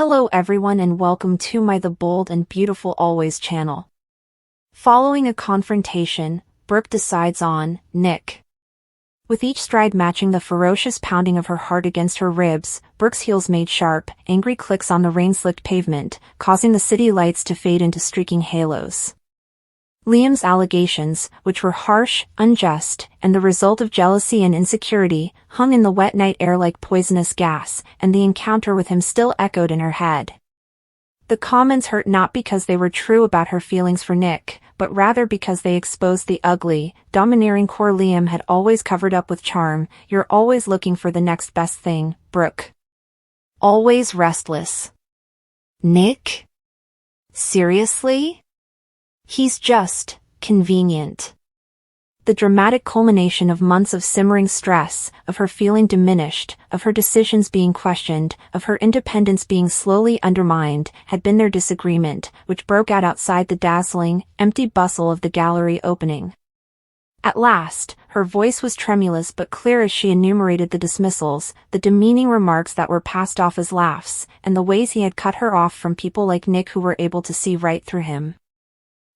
Hello everyone and welcome to my The Bold and Beautiful Always channel. Following a confrontation, Brooke decides on Nick. With each stride matching the ferocious pounding of her heart against her ribs, Brooke's heels made sharp, angry clicks on the rain-slicked pavement, causing the city lights to fade into streaking halos. Liam's allegations, which were harsh, unjust, and the result of jealousy and insecurity, hung in the wet night air like poisonous gas, and the encounter with him still echoed in her head. The comments hurt not because they were true about her feelings for Nick, but rather because they exposed the ugly, domineering core Liam had always covered up with charm. You're always looking for the next best thing, Brooke. Always restless. Nick? Seriously? He's just convenient. The dramatic culmination of months of simmering stress, of her feeling diminished, of her decisions being questioned, of her independence being slowly undermined, had been their disagreement, which broke out outside the dazzling, empty bustle of the gallery opening. At last, her voice was tremulous but clear as she enumerated the dismissals, the demeaning remarks that were passed off as laughs, and the ways he had cut her off from people like Nick who were able to see right through him.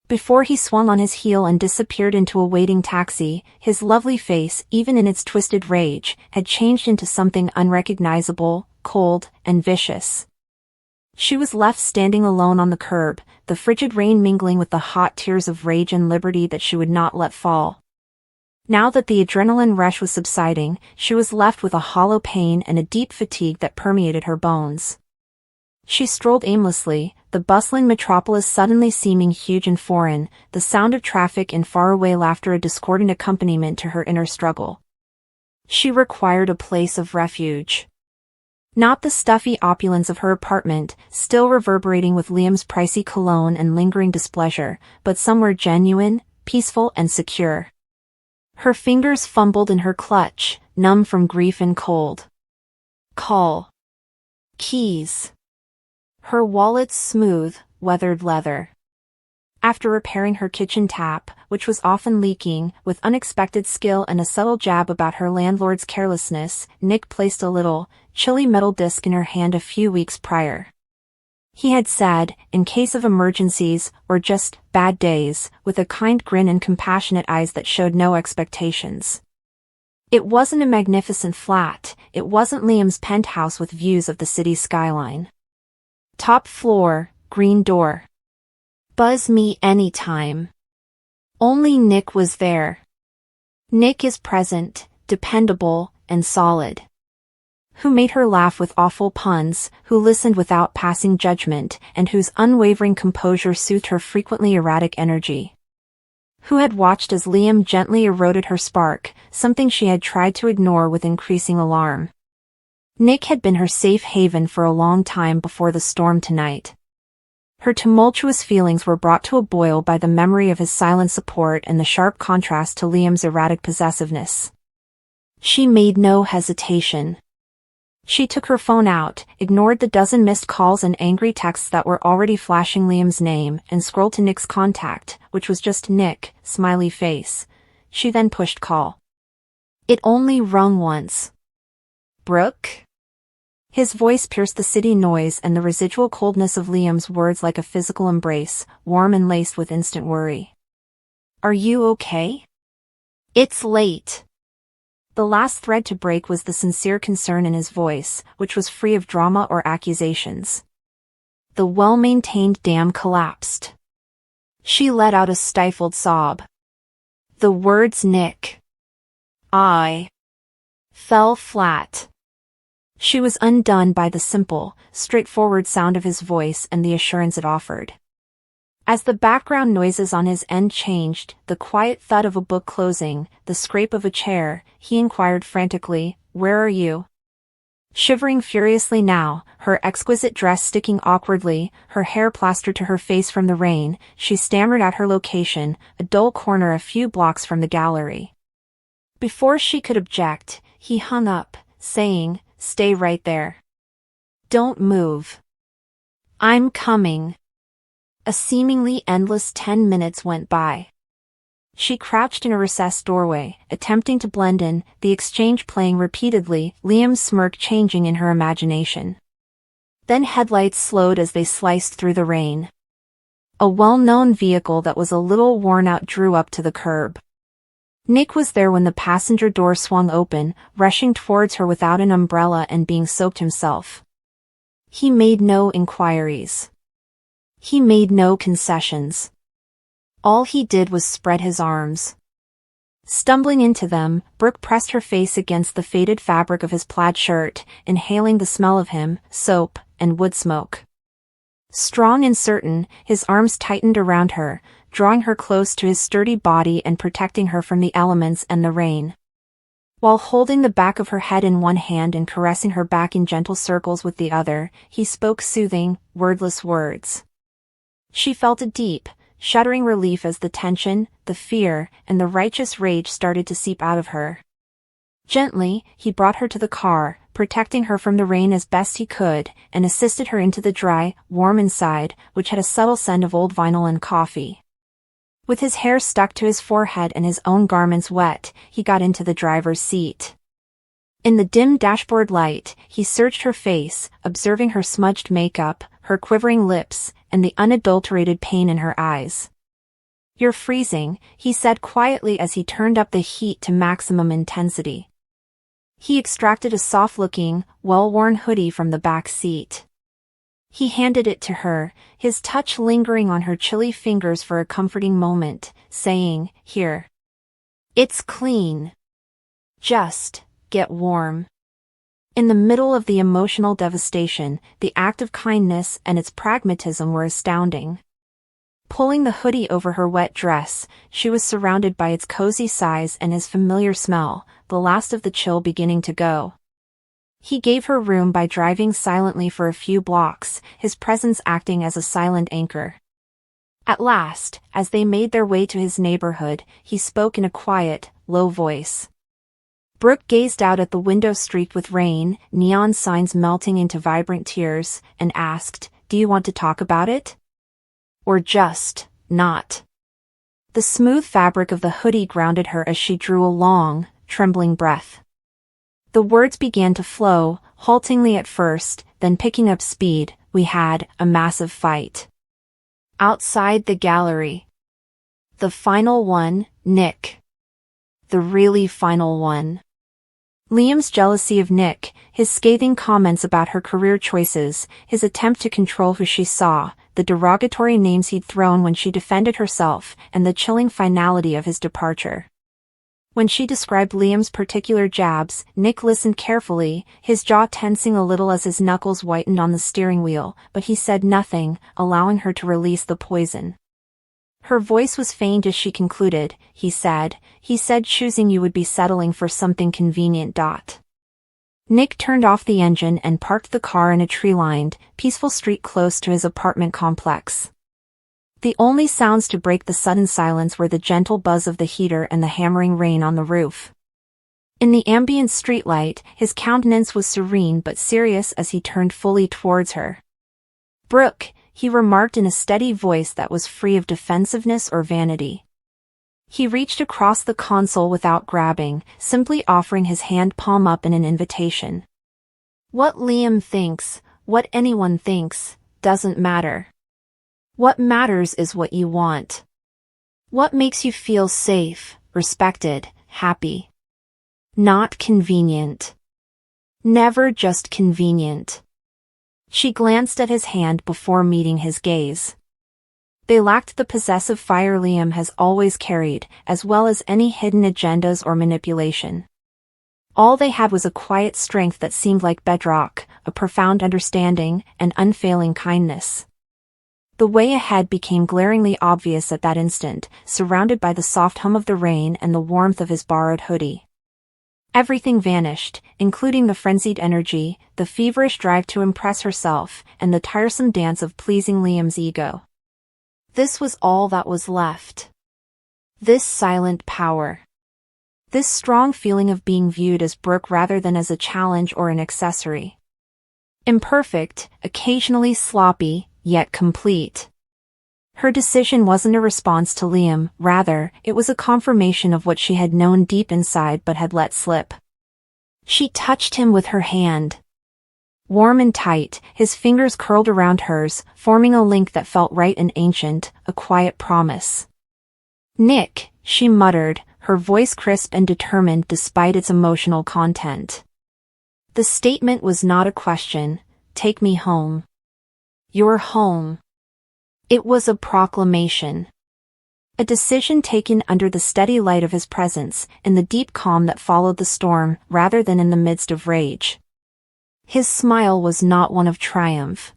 Before he swung on his heel and disappeared into a waiting taxi, his lovely face, even in its twisted rage, had changed into something unrecognizable, cold, and vicious. She was left standing alone on the curb, the frigid rain mingling with the hot tears of rage and liberty that she would not let fall. Now that the adrenaline rush was subsiding, she was left with a hollow pain and a deep fatigue that permeated her bones. She strolled aimlessly, the bustling metropolis suddenly seeming huge and foreign, the sound of traffic and faraway laughter a discordant accompaniment to her inner struggle. She required a place of refuge. Not the stuffy opulence of her apartment, still reverberating with Liam's pricey cologne and lingering displeasure, but somewhere genuine, peaceful and secure. Her fingers fumbled in her clutch, numb from grief and cold. Call. Keys. Her wallet's smooth, weathered leather. After repairing her kitchen tap, which was often leaking, with unexpected skill and a subtle jab about her landlord's carelessness, Nick placed a little, chilly metal disc in her hand a few weeks prior. He had said, in case of emergencies, or just bad days, with a kind grin and compassionate eyes that showed no expectations. It wasn't a magnificent flat, it wasn't Liam's penthouse with views of the city skyline. Top floor, green door. Buzz me anytime. Only Nick was there. Nick is present, dependable, and solid. Who made her laugh with awful puns, who listened without passing judgment, and whose unwavering composure soothed her frequently erratic energy. Who had watched as Liam gently eroded her spark, something she had tried to ignore with increasing alarm. Nick had been her safe haven for a long time before the storm tonight. Her tumultuous feelings were brought to a boil by the memory of his silent support and the sharp contrast to Liam's erratic possessiveness. She made no hesitation. She took her phone out, ignored the dozen missed calls and angry texts that were already flashing Liam's name, and scrolled to Nick's contact, which was just Nick, smiley face. She then pushed call. It only rung once. Brooke? His voice pierced the city noise and the residual coldness of Liam's words like a physical embrace, warm and laced with instant worry. Are you okay? It's late. The last thread to break was the sincere concern in his voice, which was free of drama or accusations. The well-maintained dam collapsed. She let out a stifled sob. The words Nick. I. Fell flat. She was undone by the simple, straightforward sound of his voice and the assurance it offered. As the background noises on his end changed, the quiet thud of a book closing, the scrape of a chair, he inquired frantically, "Where are you?" Shivering furiously now, her exquisite dress sticking awkwardly, her hair plastered to her face from the rain, she stammered out her location, a dull corner a few blocks from the gallery. Before she could object, he hung up, saying, "Stay right there. Don't move. I'm coming." A seemingly endless 10 minutes went by. She crouched in a recessed doorway, attempting to blend in, the exchange playing repeatedly, Liam's smirk changing in her imagination. Then headlights slowed as they sliced through the rain. A well-known vehicle that was a little worn out drew up to the curb. Nick was there when the passenger door swung open, rushing towards her without an umbrella and being soaked himself. He made no inquiries. He made no concessions. All he did was spread his arms. Stumbling into them, Brooke pressed her face against the faded fabric of his plaid shirt, inhaling the smell of him, soap, and wood smoke. Strong and certain, his arms tightened around her, drawing her close to his sturdy body and protecting her from the elements and the rain. While holding the back of her head in one hand and caressing her back in gentle circles with the other, he spoke soothing, wordless words. She felt a deep, shuddering relief as the tension, the fear, and the righteous rage started to seep out of her. Gently, he brought her to the car, protecting her from the rain as best he could, and assisted her into the dry, warm inside, which had a subtle scent of old vinyl and coffee. With his hair stuck to his forehead and his own garments wet, he got into the driver's seat. In the dim dashboard light, he searched her face, observing her smudged makeup, her quivering lips, and the unadulterated pain in her eyes. "You're freezing," he said quietly as he turned up the heat to maximum intensity. He extracted a soft-looking, well-worn hoodie from the back seat. He handed it to her, his touch lingering on her chilly fingers for a comforting moment, saying, "Here. It's clean. Just get warm." In the middle of the emotional devastation, the act of kindness and its pragmatism were astounding. Pulling the hoodie over her wet dress, she was surrounded by its cozy size and his familiar smell, the last of the chill beginning to go. He gave her room by driving silently for a few blocks, his presence acting as a silent anchor. At last, as they made their way to his neighborhood, he spoke in a quiet, low voice. Brooke gazed out at the window streaked with rain, neon signs melting into vibrant tears, and asked, "Do you want to talk about it? Or just, not?" The smooth fabric of the hoodie grounded her as she drew a long, trembling breath. The words began to flow, haltingly at first, then picking up speed. "We had a massive fight. Outside the gallery. The final one, Nick. The really final one." Liam's jealousy of Nick, his scathing comments about her career choices, his attempt to control who she saw, the derogatory names he'd thrown when she defended herself, and the chilling finality of his departure. When she described Liam's particular jabs, Nick listened carefully, his jaw tensing a little as his knuckles whitened on the steering wheel, but he said nothing, allowing her to release the poison. Her voice was faint as she concluded. He said choosing you would be settling for something convenient. Nick turned off the engine and parked the car in a tree-lined, peaceful street close to his apartment complex. The only sounds to break the sudden silence were the gentle buzz of the heater and the hammering rain on the roof. In the ambient streetlight, his countenance was serene but serious as he turned fully towards her. "Brooke," he remarked in a steady voice that was free of defensiveness or vanity. He reached across the console without grabbing, simply offering his hand palm up in an invitation. "What Liam thinks, what anyone thinks, doesn't matter. What matters is what you want. What makes you feel safe, respected, happy. Not convenient. Never just convenient." She glanced at his hand before meeting his gaze. They lacked the possessive fire Liam has always carried, as well as any hidden agendas or manipulation. All they had was a quiet strength that seemed like bedrock, a profound understanding, and unfailing kindness. The way ahead became glaringly obvious at that instant, surrounded by the soft hum of the rain and the warmth of his borrowed hoodie. Everything vanished, including the frenzied energy, the feverish drive to impress herself, and the tiresome dance of pleasing Liam's ego. This was all that was left. This silent power. This strong feeling of being viewed as Brooke rather than as a challenge or an accessory. Imperfect, occasionally sloppy, yet complete. Her decision wasn't a response to Liam, rather, it was a confirmation of what she had known deep inside but had let slip. She touched him with her hand. Warm and tight, his fingers curled around hers, forming a link that felt right and ancient, a quiet promise. "Nick," she muttered, her voice crisp and determined despite its emotional content. The statement was not a question. "Take me home." "You're home." It was a proclamation. A decision taken under the steady light of his presence, in the deep calm that followed the storm, rather than in the midst of rage. His smile was not one of triumph.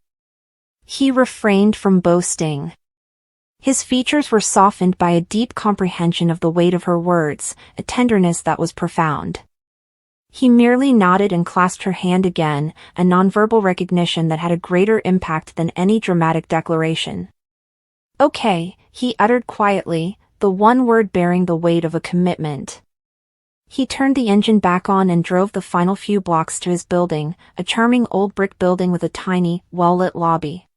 He refrained from boasting. His features were softened by a deep comprehension of the weight of her words, a tenderness that was profound. He merely nodded and clasped her hand again, a nonverbal recognition that had a greater impact than any dramatic declaration. "Okay," he uttered quietly, the one word bearing the weight of a commitment. He turned the engine back on and drove the final few blocks to his building, a charming old brick building with a tiny, well-lit lobby.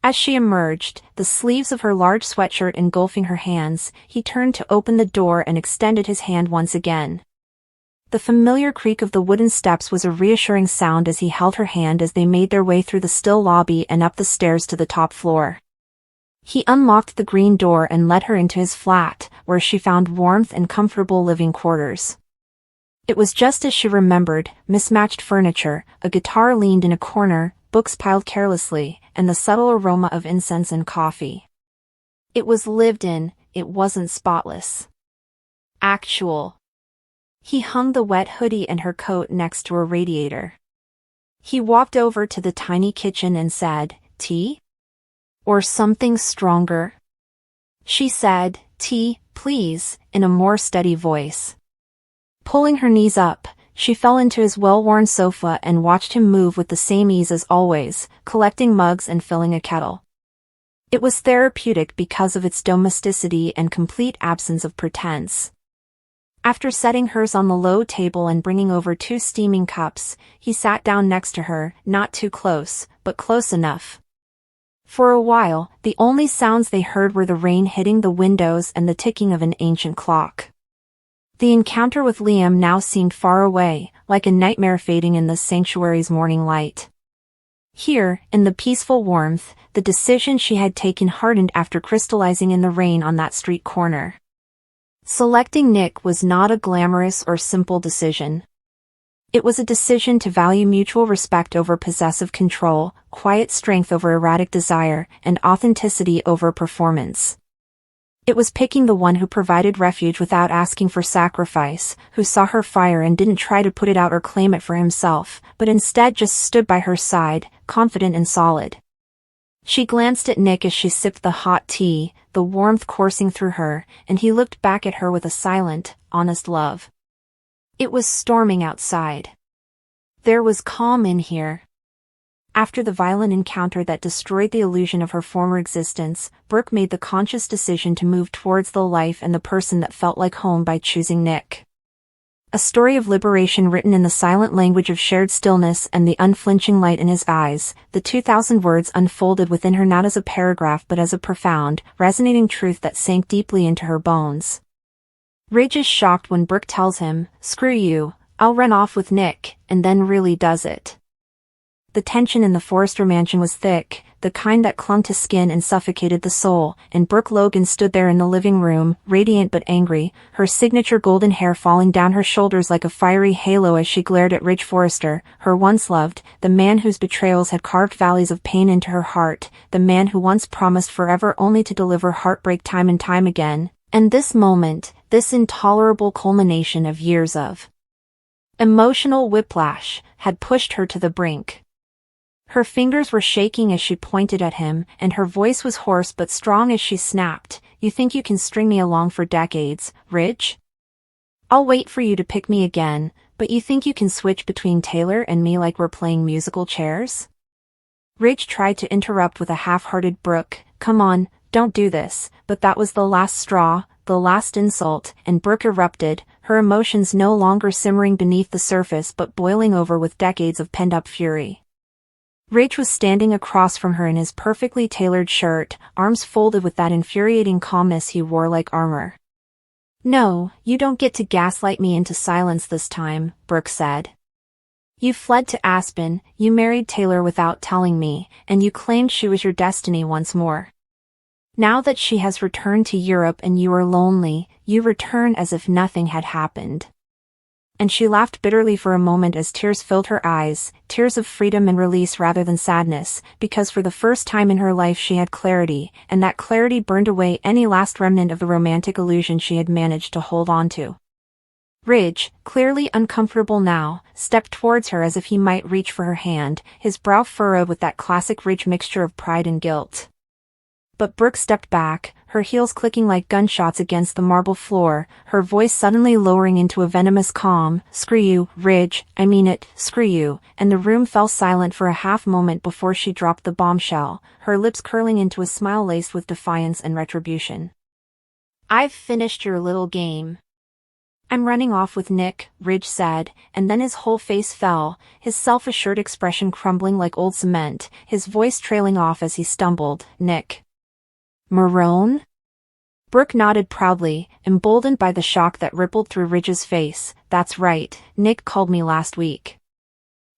As she emerged, the sleeves of her large sweatshirt engulfing her hands, he turned to open the door and extended his hand once again. The familiar creak of the wooden steps was a reassuring sound as he held her hand as they made their way through the still lobby and up the stairs to the top floor. He unlocked the green door and led her into his flat, where she found warmth and comfortable living quarters. It was just as she remembered, mismatched furniture, a guitar leaned in a corner, books piled carelessly, and the subtle aroma of incense and coffee. It was lived in, it wasn't spotless. Actual. He hung the wet hoodie and her coat next to a radiator. He walked over to the tiny kitchen and said, "Tea? Or something stronger?" She said, "Tea, please," in a more steady voice. Pulling her knees up, she fell into his well-worn sofa and watched him move with the same ease as always, collecting mugs and filling a kettle. It was therapeutic because of its domesticity and complete absence of pretense. After setting hers on the low table and bringing over 2 steaming cups, he sat down next to her, not too close, but close enough. For a while, the only sounds they heard were the rain hitting the windows and the ticking of an ancient clock. The encounter with Liam now seemed far away, like a nightmare fading in the sanctuary's morning light. Here, in the peaceful warmth, the decision she had taken hardened after crystallizing in the rain on that street corner. Selecting Nick was not a glamorous or simple decision. It was a decision to value mutual respect over possessive control, quiet strength over erratic desire, and authenticity over performance. It was picking the one who provided refuge without asking for sacrifice, who saw her fire and didn't try to put it out or claim it for himself, but instead just stood by her side, confident and solid. She glanced at Nick as she sipped the hot tea, the warmth coursing through her, and he looked back at her with a silent, honest love. It was storming outside. There was calm in here. After the violent encounter that destroyed the illusion of her former existence, Brooke made the conscious decision to move towards the life and the person that felt like home by choosing Nick. A story of liberation written in the silent language of shared stillness and the unflinching light in his eyes, the 2,000 words unfolded within her not as a paragraph but as a profound, resonating truth that sank deeply into her bones. Ridge is shocked when Brooke tells him, "Screw you, I'll run off with Nick," and then really does it. The tension in the Forrester mansion was thick, the kind that clung to skin and suffocated the soul, and Brooke Logan stood there in the living room, radiant but angry, her signature golden hair falling down her shoulders like a fiery halo as she glared at Ridge Forrester, her once loved, the man whose betrayals had carved valleys of pain into her heart, the man who once promised forever only to deliver heartbreak time and time again, and this moment, this intolerable culmination of years of emotional whiplash, had pushed her to the brink. Her fingers were shaking as she pointed at him, and her voice was hoarse but strong as she snapped, "You think you can string me along for decades, Ridge? I'll wait for you to pick me again, but you think you can switch between Taylor and me like we're playing musical chairs?" Ridge tried to interrupt with a half-hearted "Brooke, come on, don't do this," but that was the last straw, the last insult, and Brooke erupted, her emotions no longer simmering beneath the surface but boiling over with decades of pent-up fury. Ridge was standing across from her in his perfectly tailored shirt, arms folded with that infuriating calmness he wore like armor. "No, you don't get to gaslight me into silence this time," Brooke said. You fled to Aspen, you married Taylor without telling me, and you claimed she was your destiny once more. Now that she has returned to Europe and you are lonely, you return as if nothing had happened." And she laughed bitterly for a moment as tears filled her eyes, tears of freedom and release rather than sadness, because for the first time in her life she had clarity, and that clarity burned away any last remnant of the romantic illusion she had managed to hold on to. Ridge, clearly uncomfortable now, stepped towards her as if he might reach for her hand, his brow furrowed with that classic Ridge mixture of pride and guilt. But Brooke stepped back, her heels clicking like gunshots against the marble floor, her voice suddenly lowering into a venomous calm. "Screw you, Ridge, I mean it, screw you," and the room fell silent for a half moment before she dropped the bombshell, her lips curling into a smile laced with defiance and retribution. "I've finished your little game. I'm running off with Nick," Ridge said, and then his whole face fell, his self-assured expression crumbling like old cement, his voice trailing off as he stumbled. "Nick Marone?" Brooke nodded proudly, emboldened by the shock that rippled through Ridge's face. "That's right, Nick called me last week."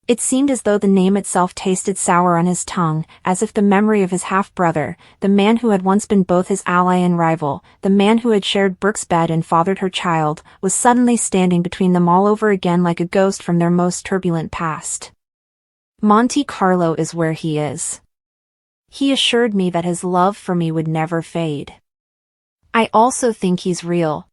It seemed as though the name itself tasted sour on his tongue, as if the memory of his half-brother, the man who had once been both his ally and rival, the man who had shared Brooke's bed and fathered her child, was suddenly standing between them all over again like a ghost from their most turbulent past. "Monte Carlo is where he is. He assured me that his love for me would never fade. I also think he's real."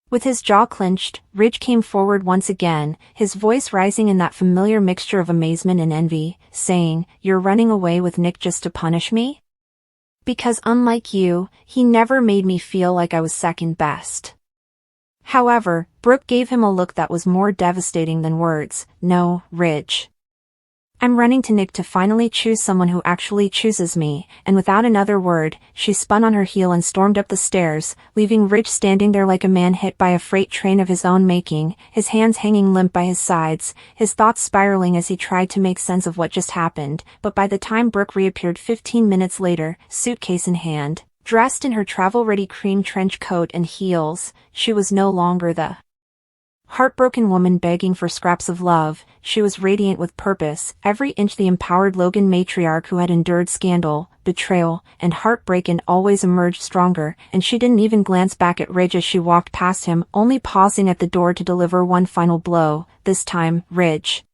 With his jaw clenched, Ridge came forward once again, his voice rising in that familiar mixture of amazement and envy, saying, "You're running away with Nick just to punish me? Because unlike you, he never made me feel like I was second best." However, Brooke gave him a look that was more devastating than words. "No, Ridge. I'm running to Nick to finally choose someone who actually chooses me," and without another word, she spun on her heel and stormed up the stairs, leaving Ridge standing there like a man hit by a freight train of his own making, his hands hanging limp by his sides, his thoughts spiraling as he tried to make sense of what just happened. But by the time Brooke reappeared 15 minutes later, suitcase in hand, dressed in her travel-ready cream trench coat and heels, she was no longer the heartbroken woman begging for scraps of love. She was radiant with purpose, every inch the empowered Logan matriarch who had endured scandal, betrayal, and heartbreak and always emerged stronger, and she didn't even glance back at Ridge as she walked past him, only pausing at the door to deliver one final blow. "This time, Ridge,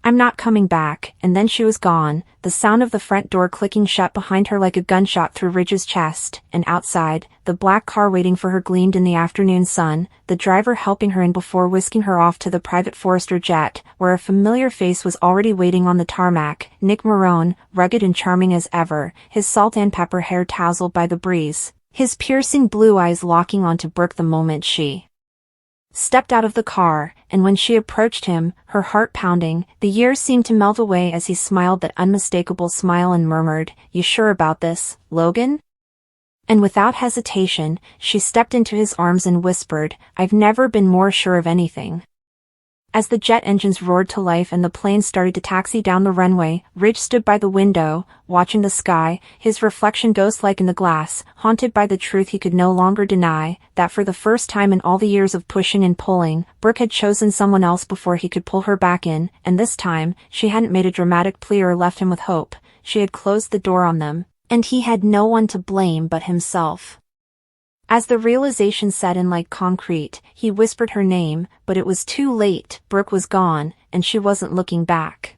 I'm not coming back," and then she was gone, the sound of the front door clicking shut behind her like a gunshot through Ridge's chest, and outside, the black car waiting for her gleamed in the afternoon sun, the driver helping her in before whisking her off to the private Forester jet, where a familiar face was already waiting on the tarmac. Nick Marone, rugged and charming as ever, his salt and pepper hair tousled by the breeze, his piercing blue eyes locking onto Brooke the moment she stepped out of the car, and when she approached him, her heart pounding, the years seemed to melt away as he smiled that unmistakable smile and murmured, "You sure about this, Logan?" And without hesitation, she stepped into his arms and whispered, "I've never been more sure of anything." As the jet engines roared to life and the plane started to taxi down the runway, Ridge stood by the window, watching the sky, his reflection ghost-like in the glass, haunted by the truth he could no longer deny, that for the first time in all the years of pushing and pulling, Brooke had chosen someone else before he could pull her back in, and this time, she hadn't made a dramatic plea or left him with hope. She had closed the door on them, and he had no one to blame but himself. As the realization set in like concrete, he whispered her name, but it was too late. Brooke was gone, and she wasn't looking back.